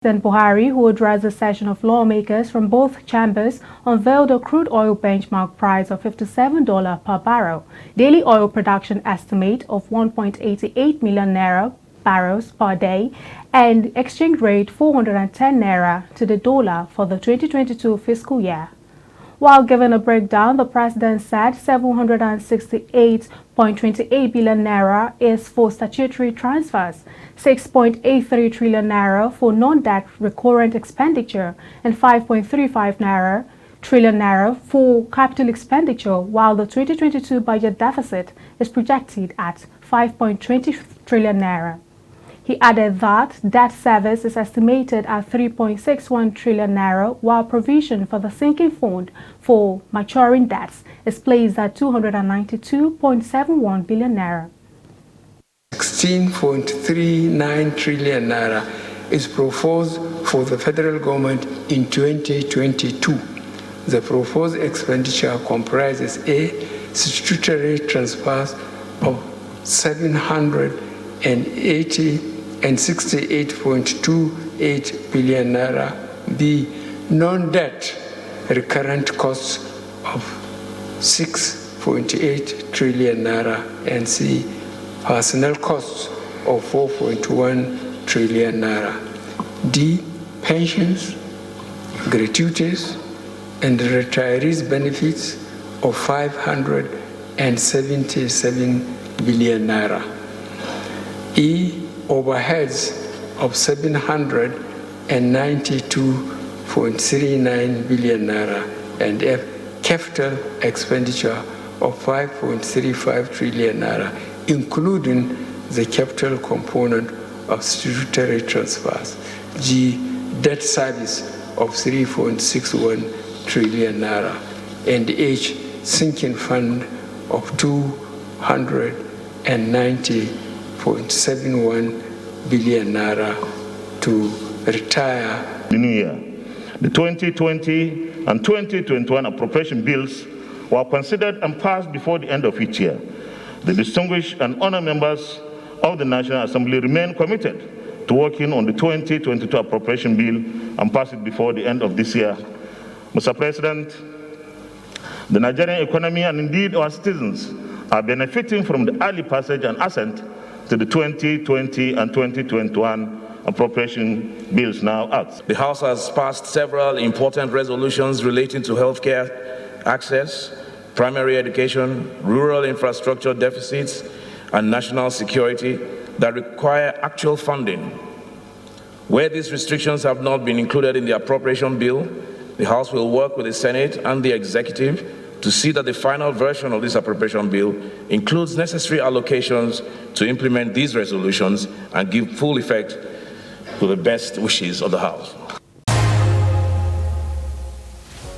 President Buhari, who addressed a session of lawmakers from both chambers, unveiled a crude oil benchmark price of $57 per barrel, daily oil production estimate of 1.88 million naira barrels per day, and exchange rate 410 naira to the dollar for the 2022 fiscal year. While giving a breakdown, the president said 768.28 billion naira is for statutory transfers, 6.83 trillion naira for non-debt recurrent expenditure, and 5.35 trillion naira for capital expenditure, while the 2022 budget deficit is projected at 5.20 trillion naira. He added that debt service is estimated at 3.61 trillion naira, while provision for the sinking fund for maturing debts is placed at 292.71 billion naira. 16.39 trillion naira is proposed for the federal government in 2022. The proposed expenditure comprises A. Statutory transfers of 768.28 billion naira. B. Non-debt recurrent costs of 6.8 trillion naira. And C. Personnel costs of 4.1 trillion naira. D. Pensions, gratuities, and retirees' benefits of 577 billion naira. E. Overheads of 792.39 billion naira. And F. Capital expenditure of 5.35 trillion naira, including the capital component of statutory transfers. G. Debt service of 3.61 trillion naira. And H. Sinking fund of 290.71 billion naira to retire. The new year, the 2020 and 2021 appropriation bills were considered and passed before the end of each year. The distinguished and honored members of the National Assembly remain committed to working on the 2022 appropriation bill and pass it before the end of this year. Mr. President, the Nigerian economy and indeed our citizens are benefiting from the early passage and assent to the 2020 and 2021 appropriation bills now out. The House has passed several important resolutions relating to healthcare access, primary education, rural infrastructure deficits, and national security that require actual funding. Where these restrictions have not been included in the appropriation bill, the House will work with the Senate and the Executive to see that the final version of this appropriation bill includes necessary allocations to implement these resolutions and give full effect to the best wishes of the House.